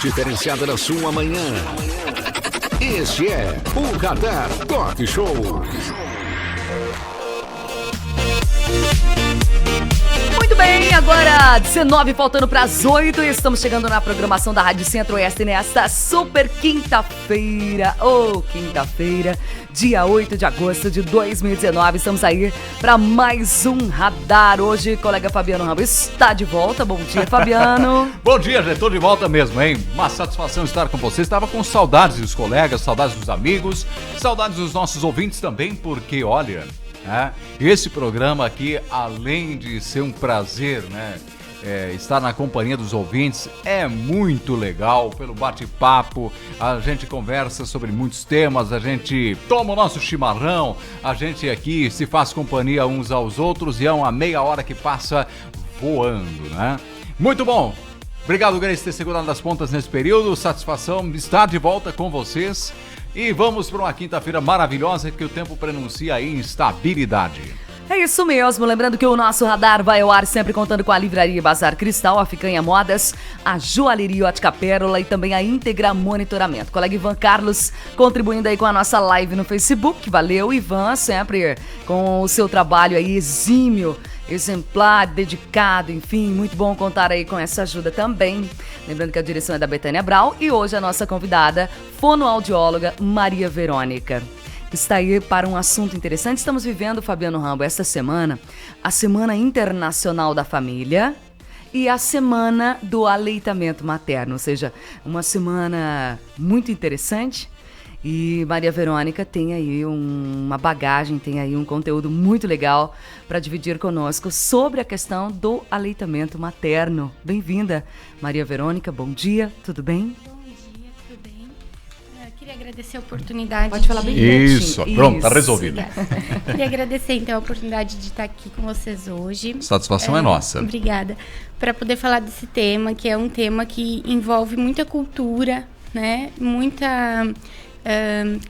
diferenciada na sua manhã. Este é o Radar Talk Show. Muito bem, agora 19 faltando para as 8, estamos chegando na programação da Rádio Centro-Oeste nesta super quinta-feira. Quinta-feira, dia 8 de agosto de 2019. Estamos aí para mais um Radar. Hoje, colega Fabiano Ramos está de volta. Bom dia, Fabiano. Bom dia, já estou de volta mesmo, hein? Uma satisfação estar com vocês. Estava com saudades dos colegas, saudades dos amigos, saudades dos nossos ouvintes também, porque, olha... esse programa aqui, além de ser um prazer, né, estar na companhia dos ouvintes, é muito legal pelo bate-papo. A gente conversa sobre muitos temas, a gente toma o nosso chimarrão, a gente aqui se faz companhia uns aos outros e é uma meia hora que passa voando, né? Muito bom! Obrigado, Grace, por ter segurado as pontas nesse período. Satisfação estar de volta com vocês. E vamos para uma quinta-feira maravilhosa que o tempo prenuncia aí instabilidade. É isso mesmo, lembrando que o nosso Radar vai ao ar sempre contando com a Livraria Bazar Cristal, a Ficanha Modas, a Joalheria Ótica Pérola e também a Íntegra Monitoramento. Colega Ivan Carlos contribuindo aí com a nossa live no Facebook. Valeu, Ivan, sempre com o seu trabalho aí exímio, exemplar, dedicado, enfim, muito bom contar aí com essa ajuda também. Lembrando que a direção é da Betânia Brau e hoje a nossa convidada, fonoaudióloga Maria Verônica, que está aí para um assunto interessante. Estamos vivendo, Fabiano Rambo, esta semana, a Semana Internacional da Família e a Semana do Aleitamento Materno, ou seja, uma semana muito interessante. E Maria Verônica tem aí uma bagagem, tem aí um conteúdo muito legal para dividir conosco sobre a questão do aleitamento materno. Bem-vinda, Maria Verônica, bom dia, tudo bem? Bom dia, tudo bem? Eu queria agradecer a oportunidade. Pode falar bem pertinho. Isso, pronto, tá resolvido. Queria agradecer, então, a oportunidade de estar aqui com vocês hoje. Satisfação é nossa. Obrigada. Para poder falar desse tema, que é um tema que envolve muita cultura, né? Muita...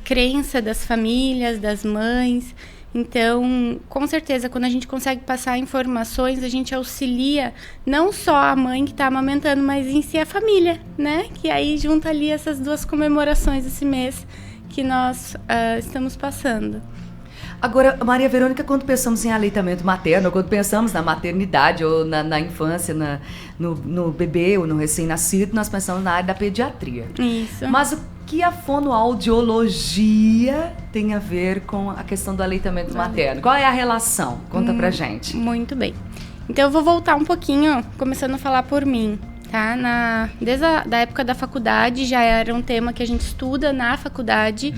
crença das famílias, das mães. Então, com certeza, quando a gente consegue passar informações, a gente auxilia não só a mãe que está amamentando, mas em si a família, né? Que aí junta ali essas duas comemorações esse mês que nós estamos passando. Agora, Maria Verônica, quando pensamos em aleitamento materno, ou quando pensamos na maternidade ou na infância, no bebê ou no recém-nascido, nós pensamos na área da pediatria. Isso. Mas o que a fonoaudiologia tem a ver com a questão do aleitamento materno? Qual é a relação? Conta pra gente. Muito bem. Então eu vou voltar um pouquinho, começando a falar por mim, tá? Desde a época da faculdade, já era um tema que a gente estuda na faculdade.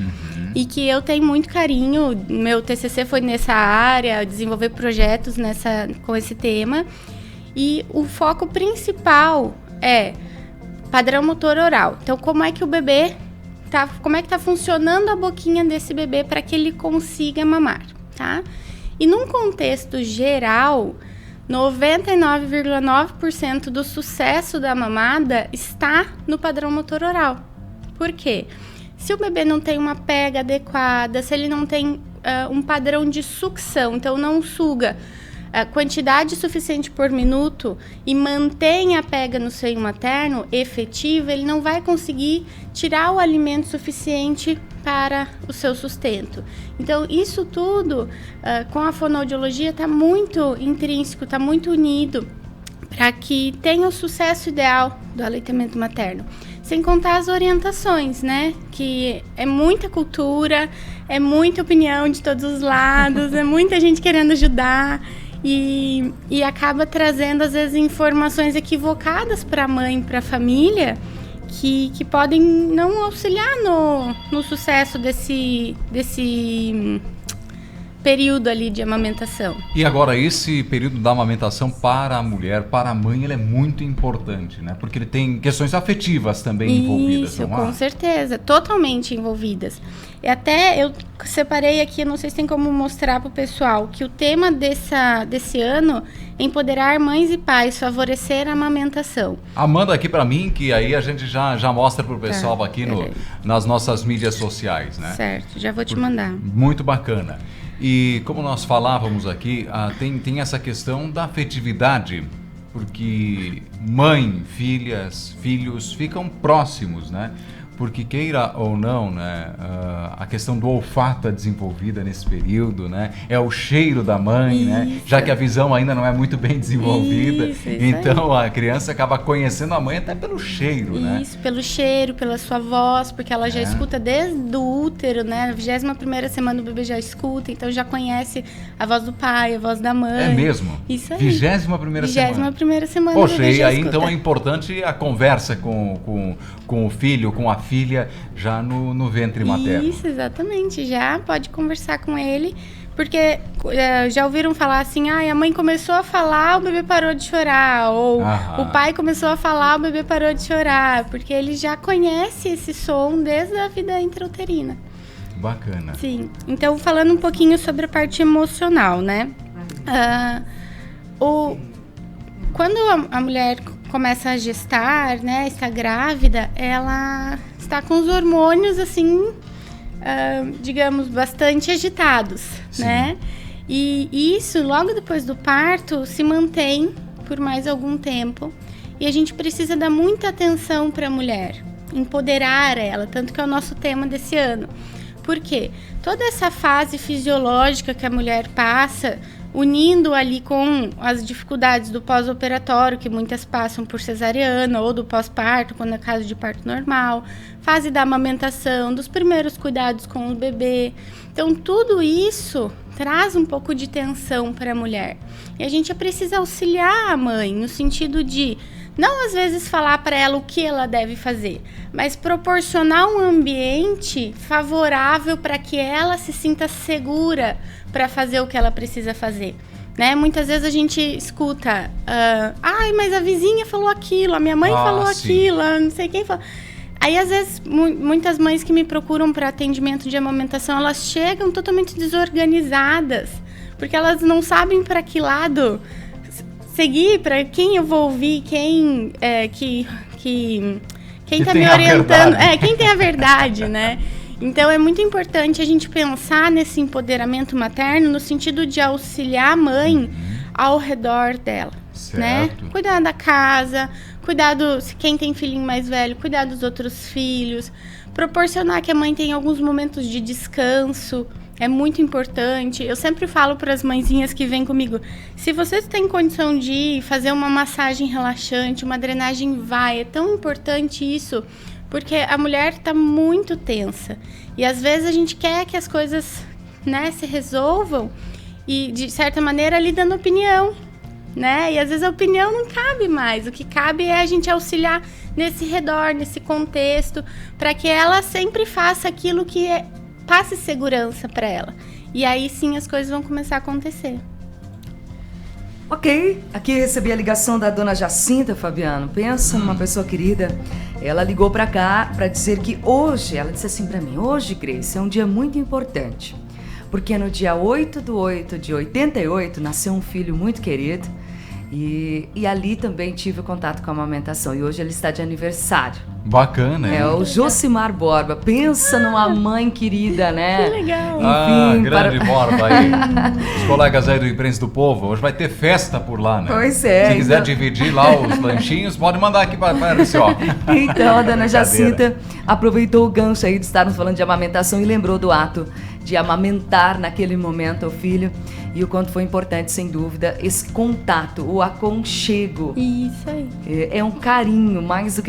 E que eu tenho muito carinho. Meu TCC foi nessa área, desenvolver projetos com esse tema. E o foco principal é padrão motor oral. Então, como é que o bebê como é que tá funcionando a boquinha desse bebê para que ele consiga mamar, tá? E num contexto geral, 99,9% do sucesso da mamada está no padrão motor oral. Por quê? Se o bebê não tem uma pega adequada, se ele não tem um padrão de sucção, então não suga a quantidade suficiente por minuto e mantém a pega no seio materno efetiva, ele não vai conseguir tirar o alimento suficiente para o seu sustento. Então, isso tudo, com a fonoaudiologia, está muito intrínseco, está muito unido para que tenha o sucesso ideal do aleitamento materno. Sem contar as orientações, né? Que é muita cultura, é muita opinião de todos os lados, é muita gente querendo ajudar e acaba trazendo, às vezes, informações equivocadas para a mãe, para a família, que podem não auxiliar no sucesso desse período ali de amamentação. E agora, esse período da amamentação para a mulher, para a mãe, ele é muito importante, né? Porque ele tem questões afetivas também envolvidas. Isso, com certeza, totalmente envolvidas. E até eu separei aqui, não sei se tem como mostrar para o pessoal, que o tema desse ano é empoderar mães e pais, favorecer a amamentação. Manda aqui para mim, que aí a gente já mostra para o pessoal aqui nas nossas mídias sociais, né? Certo, já vou te mandar. Muito bacana. E como nós falávamos aqui, tem essa questão da afetividade porque mãe, filhos ficam próximos, né? Porque queira ou não, né, a questão do olfato é desenvolvida nesse período, né? É o cheiro da mãe, né? Já que a visão ainda não é muito bem desenvolvida. Isso então aí. a criança acaba conhecendo a mãe até pelo cheiro, né? Isso, pelo cheiro, pela sua voz, porque ela já escuta desde o útero, né? Na 21ª semana o bebê já escuta, então já conhece a voz do pai, a voz da mãe. É mesmo? Isso aí. 21ª semana. 21ª semana o Poxa, bebê e já aí escuta. então é importante a conversa com o filho, com a filha, já no ventre materno. Isso, exatamente. Já pode conversar com ele, porque já ouviram falar assim, a mãe começou a falar, o bebê parou de chorar, ou o pai começou a falar, o bebê parou de chorar, porque ele já conhece esse som desde a vida intrauterina. Bacana. Sim. Então, falando um pouquinho sobre a parte emocional, né? Quando a mulher começa a gestar, né, está grávida, ela está com os hormônios, assim, digamos, bastante agitados, Sim. né? E isso, logo depois do parto, se mantém por mais algum tempo. E a gente precisa dar muita atenção para a mulher, empoderar ela, tanto que é o nosso tema desse ano. Por quê? Toda essa fase fisiológica que a mulher passa, unindo ali com as dificuldades do pós-operatório, que muitas passam por cesariana, ou do pós-parto, quando é caso de parto normal, fase da amamentação, dos primeiros cuidados com o bebê. Então, tudo isso traz um pouco de tensão para a mulher. E a gente precisa auxiliar a mãe, no sentido de, não às vezes falar para ela o que ela deve fazer, mas proporcionar um ambiente favorável para que ela se sinta segura para fazer o que ela precisa fazer, né? Muitas vezes a gente escuta, mas a vizinha falou aquilo, a minha mãe falou sim. aquilo, não sei quem falou. Aí, às vezes, muitas mães que me procuram para atendimento de amamentação, elas chegam totalmente desorganizadas, porque elas não sabem para que lado seguir, para quem eu vou ouvir, quem está me orientando, quem tem a verdade, né? Então, é muito importante a gente pensar nesse empoderamento materno no sentido de auxiliar a mãe ao redor dela, certo. Né? Cuidar da casa, se quem tem filhinho mais velho, cuidar dos outros filhos, proporcionar que a mãe tenha alguns momentos de descanso, é muito importante. Eu sempre falo para as mãezinhas que vêm comigo, se vocês têm condição de fazer uma massagem relaxante, uma drenagem é tão importante isso, porque a mulher está muito tensa. E às vezes a gente quer que as coisas, né, se resolvam e, de certa maneira, ali dando opinião, né? E às vezes a opinião não cabe mais. O que cabe é a gente auxiliar nesse redor, nesse contexto, para que ela sempre faça aquilo que passe segurança para ela. E aí sim as coisas vão começar a acontecer. Ok, aqui recebi a ligação da dona Jacinta, Fabiano. Pensa numa pessoa querida. Ela ligou pra cá pra dizer que hoje, ela disse assim pra mim, hoje, Grace, é um dia muito importante. Porque no dia 8/8 de 88 nasceu um filho muito querido e ali também tive contato com a amamentação. E hoje ele está de aniversário. Bacana, hein? É o Josimar Borba. Pensa numa mãe querida, né? Que legal. Enfim, grande Borba aí. Os colegas aí do Imprensa do Povo, hoje vai ter festa por lá, né? Pois é. Se quiser dividir lá os lanchinhos, pode mandar aqui para a RCO. Então, a dona Jacinta aproveitou o gancho aí de estarmos falando de amamentação e lembrou do ato de amamentar naquele momento o filho e o quanto foi importante, sem dúvida, esse contato, o aconchego. Isso aí. É um carinho, mais do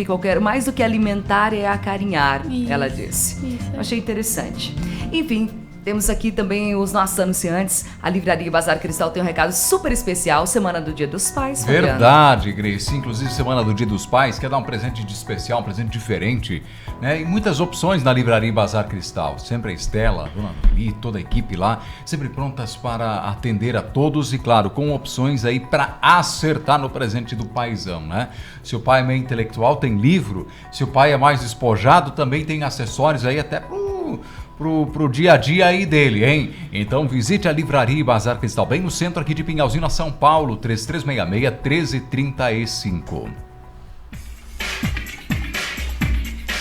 que alimentar é acarinhar, Isso, ela disse. isso. Achei interessante. Enfim, temos aqui também os nossos anunciantes. A Livraria Bazar Cristal tem um recado super especial, semana do Dia dos Pais, Fabiano. Verdade, Grace. Inclusive, semana do Dia dos Pais, quer dar um presente de especial, um presente diferente, né? E muitas opções na Livraria Bazar Cristal. Sempre a Estela, a Dona Lili, toda a equipe lá, sempre prontas para atender a todos e, claro, com opções aí para acertar no presente do paizão, né? Se o pai é meio intelectual, tem livro. Se o pai é mais despojado, também tem acessórios aí até pro dia a dia aí dele, hein? Então visite a Livraria Bazar Cristal, bem no centro aqui de Pinhalzinho, São Paulo, 3366-1335.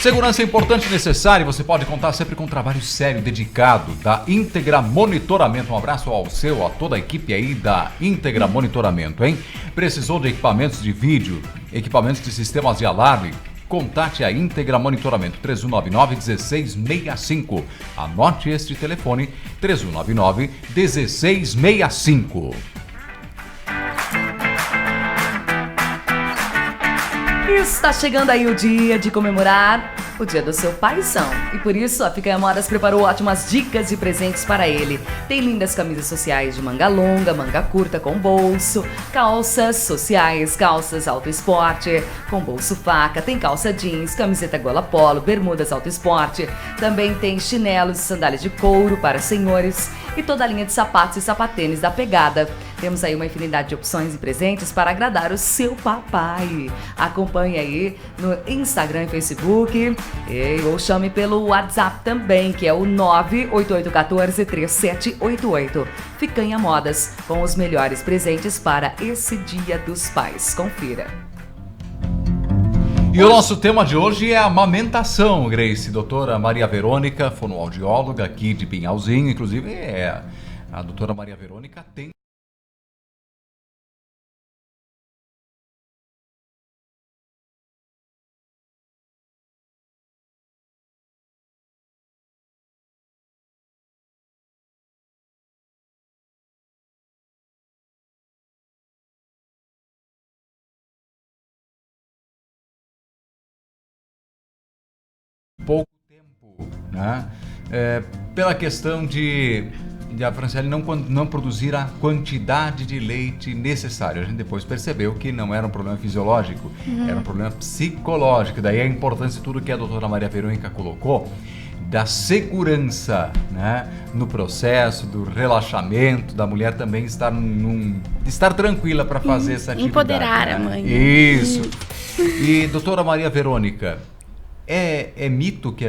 Segurança é importante e necessária. Você pode contar sempre com um trabalho sério, dedicado, da Íntegra Monitoramento. Um abraço ao seu, a toda a equipe aí da Íntegra Monitoramento, hein? Precisou de equipamentos de vídeo, equipamentos de sistemas de alarme? Contate a Íntegra Monitoramento, 3199-1665. Anote este telefone, 3199-1665. Está chegando aí o dia de comemorar o dia do seu paizão. E por isso a Ficanha Modas preparou ótimas dicas de presentes para ele. Tem lindas camisas sociais de manga longa, manga curta com bolso, calças sociais, calças alto esporte com bolso faca, tem calça jeans, camiseta gola polo, bermudas alto esporte. Também tem chinelos e sandálias de couro para senhores e toda a linha de sapatos e sapatênis da Pegada. Temos aí uma infinidade de opções e presentes para agradar o seu papai. Acompanhe aí no Instagram e Facebook ou chame pelo WhatsApp também, que é o 988143788. Ficanha Modas, com os melhores presentes para esse Dia dos Pais. Confira. E o nosso tema de hoje é a amamentação, Grace. Doutora Maria Verônica, fonoaudióloga aqui de Pinhalzinho, inclusive a doutora Maria Verônica tem pouco tempo, né? Pela questão de a Franciele não produzir a quantidade de leite necessária. A gente depois percebeu que não era um problema fisiológico, era um problema psicológico. Daí a importância de tudo que a doutora Maria Verônica colocou, da segurança, né, no processo, do relaxamento, da mulher também estar tranquila para fazer essa atividade. Empoderar, né? a mãe. Isso. E doutora Maria Verônica, é mito que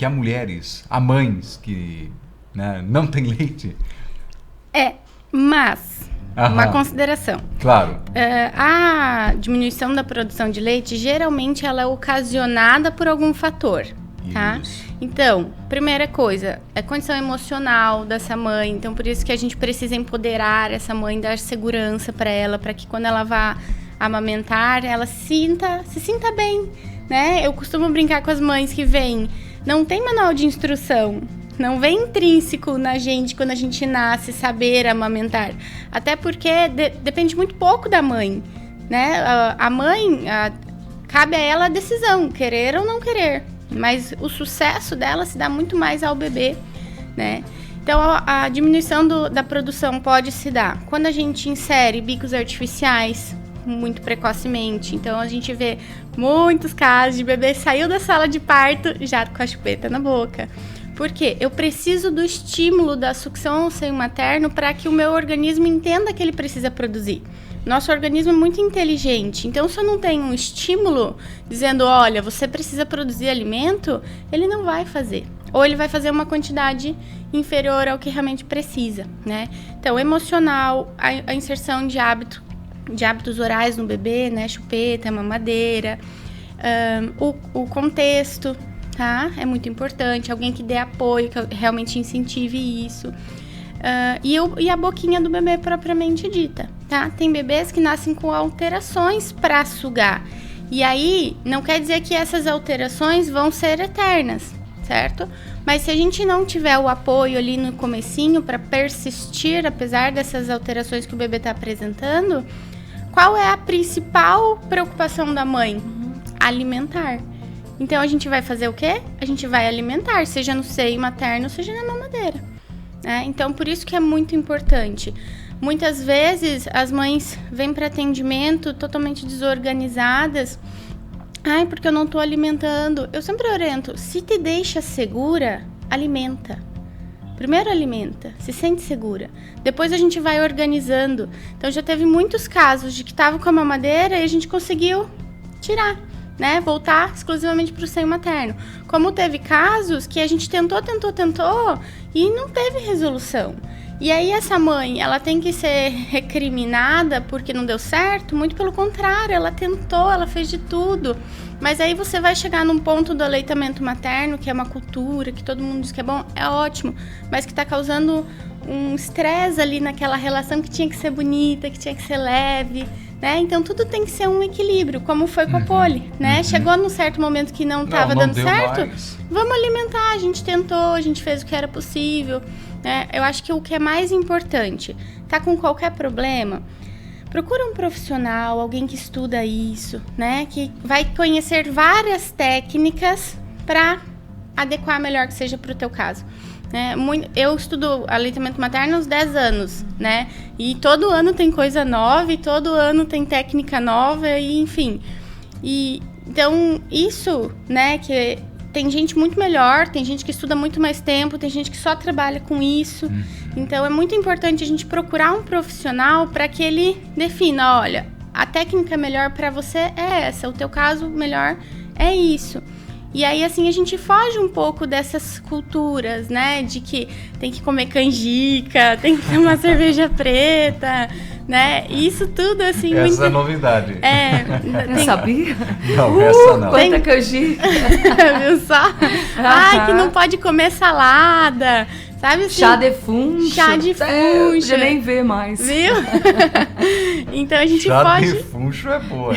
há mulheres, há mães que, né, não tem leite? Mas uma consideração. Claro. A diminuição da produção de leite, geralmente ela é ocasionada por algum fator, tá? Isso. Então, primeira coisa, é condição emocional dessa mãe. Então, por isso que a gente precisa empoderar essa mãe, dar segurança para ela, para que quando ela vá amamentar, ela se sinta bem, né? Eu costumo brincar com as mães que vêm, não tem manual de instrução, não vem intrínseco na gente quando a gente nasce saber amamentar. Até porque depende muito pouco da mãe, né? A mãe, cabe a ela a decisão, querer ou não querer. Mas o sucesso dela se dá muito mais ao bebê, né? Então, a diminuição da produção pode se dar quando a gente insere bicos artificiais muito precocemente. Então, a gente vê muitos casos de bebê saiu da sala de parto já com a chupeta na boca. Por quê? Eu preciso do estímulo da sucção ao seio materno para que o meu organismo entenda que ele precisa produzir. Nosso organismo é muito inteligente, então se eu não tenho um estímulo dizendo, olha, você precisa produzir alimento, ele não vai fazer. Ou ele vai fazer uma quantidade inferior ao que realmente precisa, né? Então, emocional, a inserção de hábitos orais no bebê, né? Chupeta, mamadeira, o contexto, tá? É muito importante, alguém que dê apoio, que realmente incentive isso. E a boquinha do bebê propriamente dita, tá? Tem bebês que nascem com alterações para sugar. E aí, não quer dizer que essas alterações vão ser eternas, certo? Mas se a gente não tiver o apoio ali no comecinho para persistir, apesar dessas alterações que o bebê está apresentando, qual é a principal preocupação da mãe? Alimentar. Então, a gente vai fazer o quê? A gente vai alimentar, seja no seio materno, seja na mamadeira. Então, por isso que é muito importante. Muitas vezes, as mães vêm para atendimento totalmente desorganizadas. Ai, porque eu não estou alimentando. Eu sempre oriento, se te deixa segura, alimenta. Primeiro alimenta, se sente segura. Depois a gente vai organizando. Então, já teve muitos casos de que estava com a mamadeira e a gente conseguiu tirar, né? Voltar exclusivamente para o seio materno. Como teve casos que a gente tentou e não teve resolução. E aí essa mãe, ela tem que ser recriminada porque não deu certo? Muito pelo contrário, ela tentou, ela fez de tudo, Mas aí você vai chegar num ponto do aleitamento materno, que é uma cultura, que todo mundo diz que é bom, é ótimo, mas que tá causando um estresse ali naquela relação que tinha que ser bonita, que tinha que ser leve, né? Então tudo tem que ser um equilíbrio, como foi com a poli, né? Chegou num certo momento que não tava dando certo, vamos alimentar, a gente tentou, a gente fez o que era possível, né? Eu acho que o que é mais importante, tá com qualquer problema, procura um profissional, alguém que estuda isso, né? Que vai conhecer várias técnicas para adequar melhor que seja para o teu caso. Né? Eu estudo aleitamento materno há uns 10 anos, né? E todo ano tem coisa nova, e todo ano tem técnica nova, e enfim. E, então, isso, né, que tem gente muito melhor, tem gente que estuda muito mais tempo, tem gente que só trabalha com isso. Então, é muito importante a gente procurar um profissional para que ele defina, olha, a técnica melhor para você é essa, o teu caso melhor é isso. E aí, assim, a gente foge um pouco dessas culturas, né? De que tem que comer canjica, tem que tomar cerveja preta, né? Isso tudo, assim... Essa muito... é novidade. Não sabia? Não, essa não. Quanta canjica! Viu só? Ai, que não pode comer salada, sabe assim? Chá de funcho. Chá de funcho. Já nem vê mais. Viu? Então a gente chá pode... Chá de funcho é boa.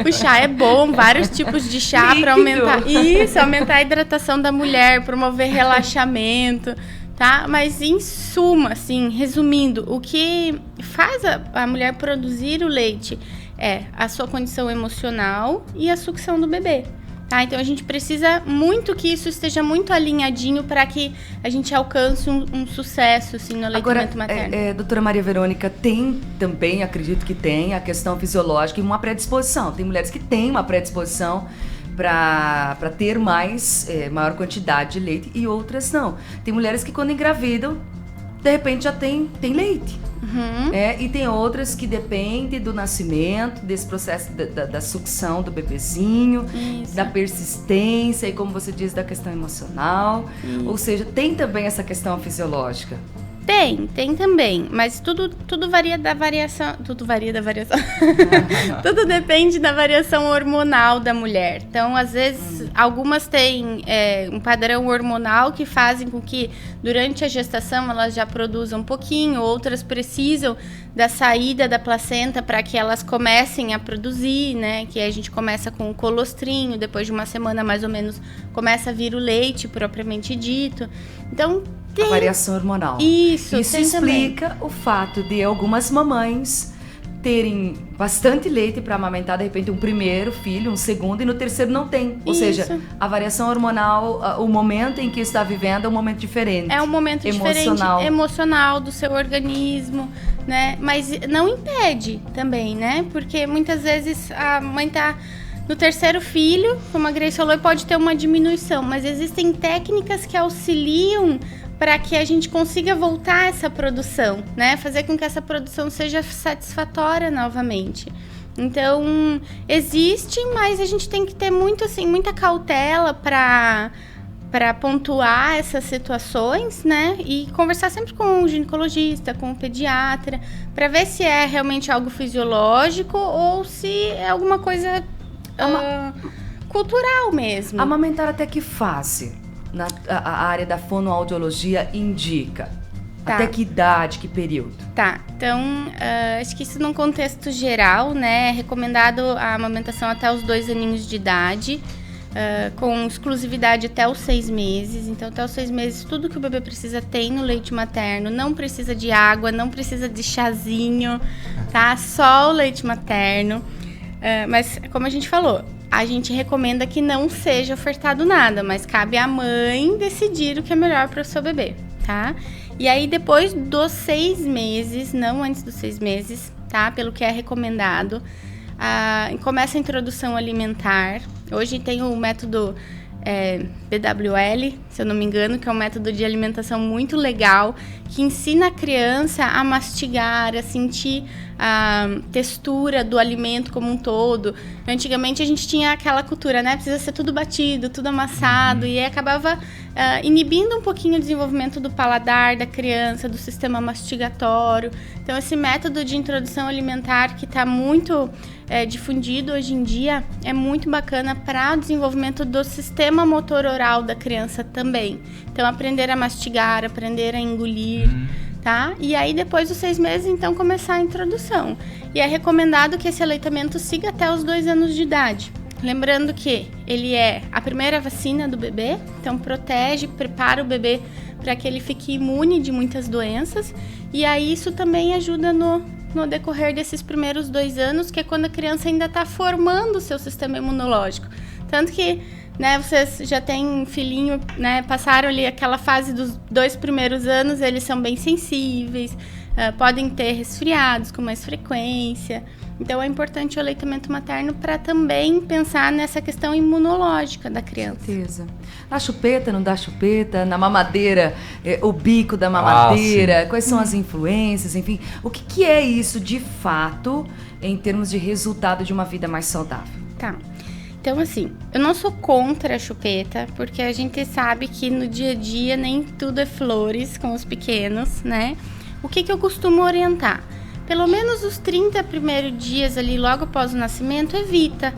O chá é bom, vários tipos de chá para aumentar... Isso, aumentar a hidratação da mulher, promover relaxamento, tá? Mas em suma, assim, resumindo, o que faz a mulher produzir o leite é a sua condição emocional e a sucção do bebê. Tá, então a gente precisa muito que isso esteja muito alinhadinho para que a gente alcance um sucesso assim, no aleitamento materno. Doutora Maria Verônica, tem também, acredito que tem, a questão fisiológica e uma predisposição. Tem mulheres que têm uma predisposição para ter maior quantidade de leite e outras não. Tem mulheres que quando engravidam, de repente já tem leite. E tem outras que dependem do nascimento, desse processo da sucção do bebezinho, da persistência e, como você diz, da questão emocional. Ou seja, tem também essa questão fisiológica. Tem também, mas tudo varia da variação. Tudo varia da variação. Tudo depende da variação hormonal da mulher. Então, às vezes, algumas têm um padrão hormonal que fazem com que durante a gestação elas já produzam um pouquinho, outras precisam da saída da placenta para que elas comecem a produzir, né? Que a gente começa com o colostrinho, depois de uma semana mais ou menos começa a vir o leite propriamente dito. Então, tem... A variação hormonal. Isso explica também o fato de algumas mamães terem bastante leite para amamentar, de repente, um primeiro filho, um segundo, e no terceiro não tem. Ou seja, a variação hormonal, o momento em que está vivendo é um momento diferente. É um momento diferente, emocional do seu organismo, né? Mas não impede também, né? Porque muitas vezes a mãe tá no terceiro filho, como a Grace falou, pode ter uma diminuição, mas existem técnicas que auxiliam para que a gente consiga voltar essa produção, né? Fazer com que essa produção seja satisfatória novamente. Então, existe, mas a gente tem que ter muita cautela para pontuar essas situações, né? E conversar sempre com o ginecologista, com o pediatra, para ver se é realmente algo fisiológico ou se é alguma coisa cultural mesmo. Amamentar até que fase? A área da fonoaudiologia indica? Tá. Até que idade, que período? Tá, então, acho que isso num contexto geral, né, é recomendado a amamentação até os 2 aninhos de idade, com exclusividade até os 6 meses. Então, até os 6 meses, tudo que o bebê precisa tem no leite materno, não precisa de água, não precisa de chazinho, tá? Só o leite materno. Mas, como a gente falou, a gente recomenda que não seja ofertado nada, mas cabe à mãe decidir o que é melhor para o seu bebê, tá? E aí, depois dos 6 meses, não antes dos 6 meses, tá? Pelo que é recomendado, começa a introdução alimentar. Hoje tem o método PWL, se eu não me engano, que é um método de alimentação muito legal, que ensina a criança a mastigar, a sentir a textura do alimento como um todo. Antigamente a gente tinha aquela cultura, né? Precisa ser tudo batido, tudo amassado, e aí acabava inibindo um pouquinho o desenvolvimento do paladar da criança, do sistema mastigatório. Então, esse método de introdução alimentar que está muito difundido hoje em dia é muito bacana para o desenvolvimento do sistema motor oral da criança também. Então, aprender a mastigar, aprender a engolir, tá? E aí, depois dos 6 meses, então, começar a introdução. E é recomendado que esse aleitamento siga até os 2 anos de idade. Lembrando que ele é a primeira vacina do bebê, então protege, prepara o bebê para que ele fique imune de muitas doenças. E aí isso também ajuda no decorrer desses primeiros 2 anos, que é quando a criança ainda está formando o seu sistema imunológico. Tanto que, né, vocês já têm um filhinho, né, passaram ali aquela fase dos 2 primeiros anos, eles são bem sensíveis, podem ter resfriados com mais frequência. Então, é importante o aleitamento materno para também pensar nessa questão imunológica da criança. Com certeza. Na chupeta, não dá chupeta? Na mamadeira, o bico da mamadeira? Quais são as influências? Enfim, o que é isso de fato em termos de resultado de uma vida mais saudável? Tá. Então, assim, eu não sou contra a chupeta, porque a gente sabe que no dia a dia nem tudo é flores com os pequenos, né? O que eu costumo orientar? Pelo menos os 30 primeiros dias ali, logo após o nascimento, evita.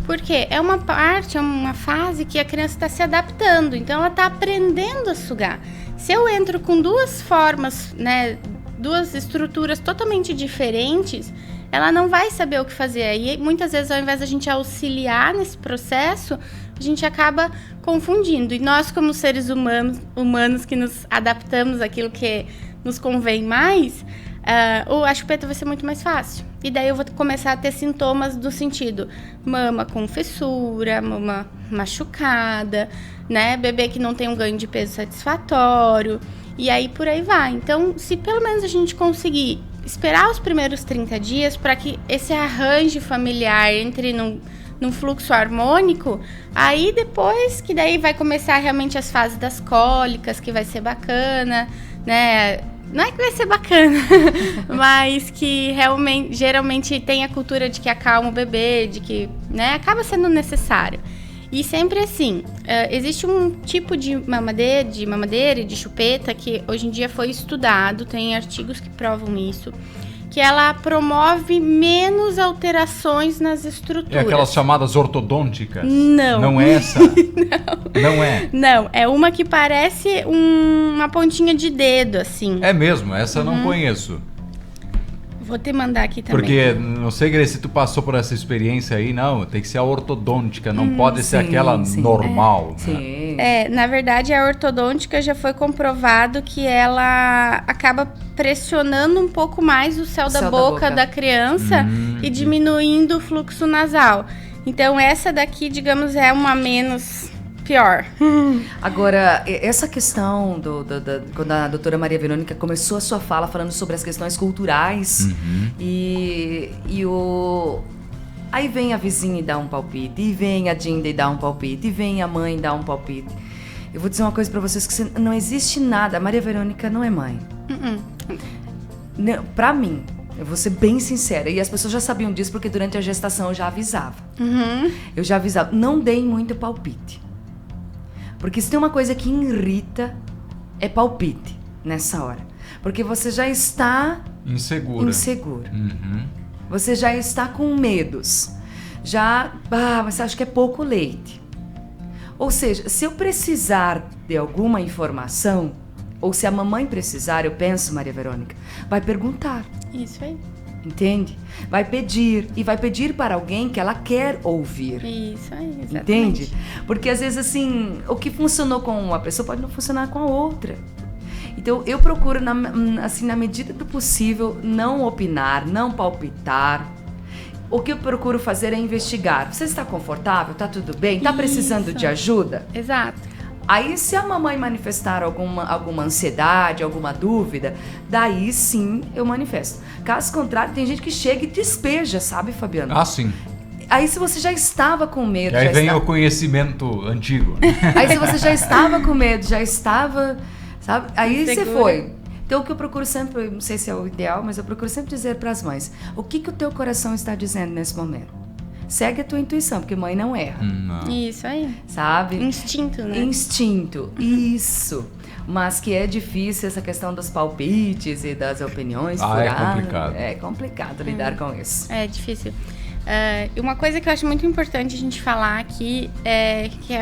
Porque é uma fase que a criança está se adaptando, então ela está aprendendo a sugar. Se eu entro com 2 formas, né, 2 estruturas totalmente diferentes, ela não vai saber o que fazer. Aí, muitas vezes, ao invés da gente auxiliar nesse processo, a gente acaba confundindo. E nós, como seres humanos que nos adaptamos àquilo que nos convém mais, a chupeta vai ser muito mais fácil. E daí eu vou começar a ter sintomas do sentido mama com fissura, mama machucada, né? Bebê que não tem um ganho de peso satisfatório. E aí por aí vai. Então, se pelo menos a gente conseguir esperar os primeiros 30 dias para que esse arranjo familiar entre num fluxo harmônico, aí depois que daí vai começar realmente as fases das cólicas, que vai ser bacana, né? Não é que vai ser bacana, mas que realmente, geralmente tem a cultura de que acalma o bebê, de que, né, acaba sendo necessário. E sempre assim, existe um tipo de mamadeira e de chupeta que hoje em dia foi estudado, tem artigos que provam isso, que ela promove menos alterações nas estruturas. É aquelas chamadas ortodônticas? Não. Não é essa? Não é? Não, é uma que parece uma pontinha de dedo, assim. É mesmo, essa eu não conheço. Vou te mandar aqui também. Porque, não sei, Grace, se tu passou por essa experiência aí, não, tem que ser a ortodôntica, não pode ser aquela normal. Sim. Na verdade, a ortodôntica já foi comprovado que ela acaba pressionando um pouco mais o céu da boca da criança e diminuindo o fluxo nasal. Então, essa daqui, digamos, é uma menos pior. Agora, essa questão quando a doutora Maria Verônica começou a sua fala falando sobre as questões culturais aí vem a vizinha e dá um palpite, e vem a Dinda e dá um palpite, e vem a mãe e dá um palpite. Eu vou dizer uma coisa pra vocês, que não existe nada, a Maria Verônica não é mãe. Não, pra mim, eu vou ser bem sincera, e as pessoas já sabiam disso porque durante a gestação eu já avisava. Eu já avisava, não deem muito palpite. Porque se tem uma coisa que irrita, é palpite nessa hora. Porque você já está inseguro. Você já está com medos. Mas você acha que é pouco leite. Ou seja, se eu precisar de alguma informação, ou se a mamãe precisar, eu penso, Maria Verônica, vai perguntar. Isso aí. Entende? Vai pedir, e vai pedir para alguém que ela quer ouvir. Isso aí, exatamente. Entende? Porque às vezes assim, o que funcionou com uma pessoa pode não funcionar com a outra. Então eu procuro, na medida do possível, não opinar, não palpitar. O que eu procuro fazer é investigar. Você está confortável? Está tudo bem? Está precisando de ajuda? Exato. Aí, se a mamãe manifestar alguma ansiedade, alguma dúvida, daí sim eu manifesto. Caso contrário, tem gente que chega e despeja, sabe, Fabiano? Ah, sim. Aí, se você já estava com medo... E aí vem o conhecimento antigo. Aí, se você já estava com medo, já estava... Sabe? Aí você foi. Então, o que eu procuro sempre, não sei se é o ideal, mas eu procuro sempre dizer para as mães, o que o teu coração está dizendo nesse momento? segue a tua intuição, porque mãe não erra, Isso aí. sabe? Instinto, né? Instinto, isso. Mas que é difícil essa questão dos palpites e das opiniões furadas. É complicado. É complicado lidar com isso. É difícil. E uma coisa que eu acho muito importante a gente falar aqui é que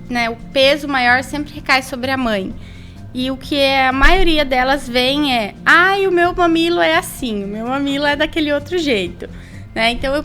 né, o peso maior sempre recai sobre a mãe. E o que a maioria delas vem é: ai, o meu mamilo é assim, o meu mamilo é daquele outro jeito. Né? Então eu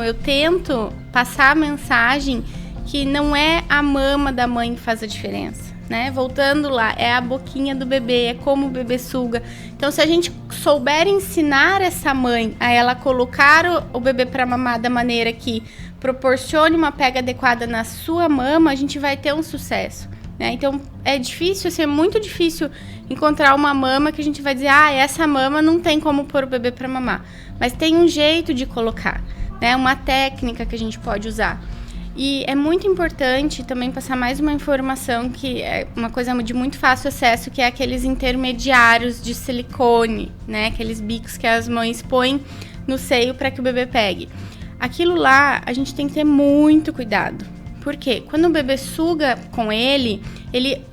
eu tento passar a mensagem que não é a mama da mãe que faz a diferença. Né? Voltando lá, é a boquinha do bebê, é como o bebê suga. Então, se a gente souber ensinar essa mãe a ela colocar o bebê para mamar da maneira que proporcione uma pega adequada na sua mama, a gente vai ter um sucesso. Né? Então, é difícil, assim, é muito difícil encontrar uma mama que a gente vai dizer: ah, essa mama não tem como pôr o bebê para mamar. Mas tem um jeito de colocar, né? Uma técnica que a gente pode usar. E é muito importante também passar mais uma informação que é uma coisa de muito fácil acesso, que é aqueles intermediários de silicone, né? Aqueles bicos que as mães põem no seio para que o bebê pegue. Aquilo lá, a gente tem que ter muito cuidado. Por quê? Quando o bebê suga com ele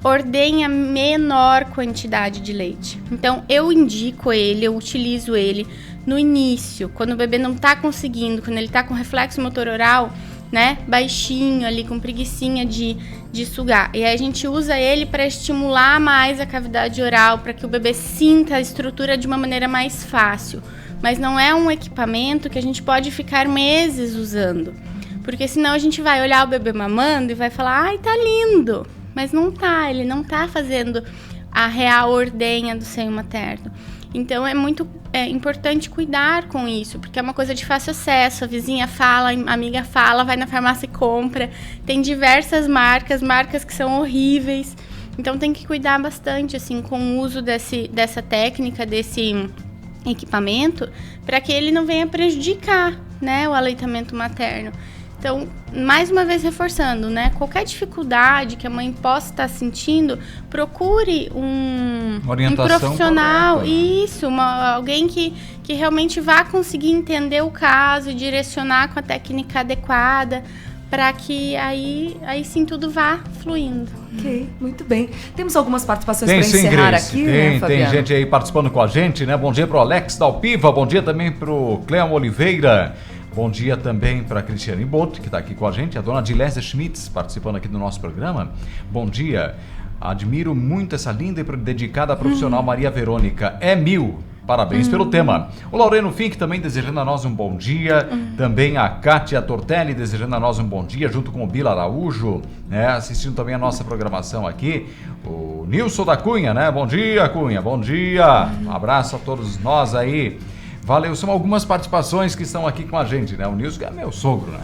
ordenha menor quantidade de leite. Então, eu utilizo ele no início, quando o bebê não está conseguindo, quando ele está com reflexo motor oral, né, baixinho ali, com preguicinha de sugar. E aí a gente usa ele para estimular mais a cavidade oral, para que o bebê sinta a estrutura de uma maneira mais fácil. Mas não é um equipamento que a gente pode ficar meses usando. Porque senão a gente vai olhar o bebê mamando e vai falar: ai, tá lindo. Mas não tá, ele não tá fazendo a real ordenha do seio materno. Então é muito importante cuidar com isso, porque é uma coisa de fácil acesso. A vizinha fala, a amiga fala, vai na farmácia e compra. Tem diversas marcas que são horríveis. Então tem que cuidar bastante assim, com o uso dessa técnica, desse equipamento, para que ele não venha prejudicar, né, o aleitamento materno. Então, mais uma vez reforçando, né? Qualquer dificuldade que a mãe possa estar sentindo, procure um profissional, correta, né? Isso, alguém que realmente vá conseguir entender o caso e direcionar com a técnica adequada, para que aí sim tudo vá fluindo. Ok, muito bem. Temos algumas participações para encerrar Grace. aqui, né, Fabiano? Tem gente aí participando com a gente, né? Bom dia pro Alex Dalpiva, bom dia também pro Cleon Oliveira. Bom dia também para a Cristiane Boto, que está aqui com a gente, a dona Dilésia Schmitz, participando aqui do nosso programa. Bom dia, admiro muito essa linda e dedicada profissional Maria Verônica, é 1000. Parabéns pelo tema. O Laureno Fink também desejando a nós um bom dia. Também a Kátia Tortelli desejando a nós um bom dia, junto com o Bila Araújo, né, assistindo também a nossa programação aqui. O Nilson da Cunha, né? Bom dia, Cunha, bom dia. Um abraço a todos nós aí. Valeu, são algumas participações que estão aqui com a gente, né? O Nilson é meu sogro, né?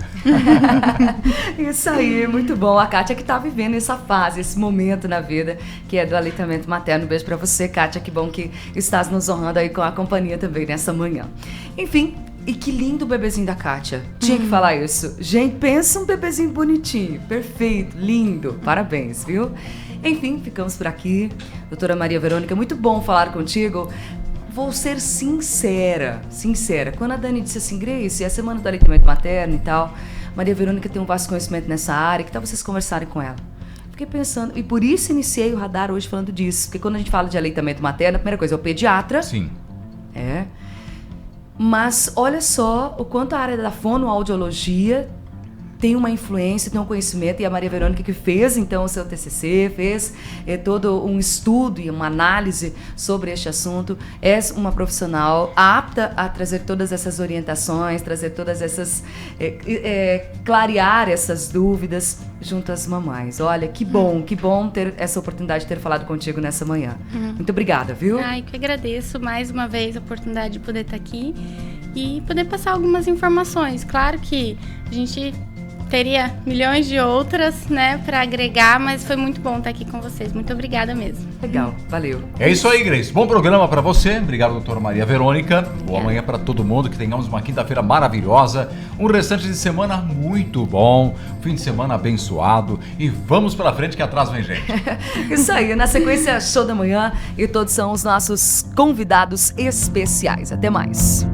Isso aí, muito bom. A Kátia que está vivendo essa fase, esse momento na vida, que é do aleitamento materno. Um beijo para você, Kátia, que bom que estás nos honrando aí com a companhia também nessa manhã. Enfim, e que lindo o bebezinho da Kátia. Tinha que falar isso. Gente, pensa um bebezinho bonitinho, perfeito, lindo. Parabéns, viu? Enfim, ficamos por aqui. Doutora Maria Verônica, muito bom falar contigo. Vou ser sincera. Quando a Dani disse assim, Grace, é a semana do aleitamento materno e tal, Maria Verônica tem um vasto conhecimento nessa área, que tal vocês conversarem com ela? Fiquei pensando, e por isso iniciei o radar hoje falando disso, porque quando a gente fala de aleitamento materno, a primeira coisa é o pediatra. Sim. Mas olha só o quanto a área da fonoaudiologia tem uma influência, tem um conhecimento, e a Maria Verônica que fez então o seu TCC, fez todo um estudo e uma análise sobre este assunto, é uma profissional apta a trazer todas essas orientações, trazer todas essas, clarear essas dúvidas junto às mamães. Olha, que bom ter essa oportunidade de ter falado contigo nessa manhã. Muito obrigada, viu? Ai, que agradeço mais uma vez a oportunidade de poder estar aqui e poder passar algumas informações. Claro que a gente teria milhões de outras, né, para agregar, mas foi muito bom estar aqui com vocês. Muito obrigada mesmo. Legal, valeu. É isso aí, Grace. Bom programa para você. Obrigado, doutora Maria Verônica. Boa manhã para todo mundo. Que tenhamos uma quinta-feira maravilhosa. Um restante de semana muito bom. Fim de semana abençoado. E vamos pela frente que atrás vem gente. Isso aí. Na sequência, show da manhã. E todos são os nossos convidados especiais. Até mais.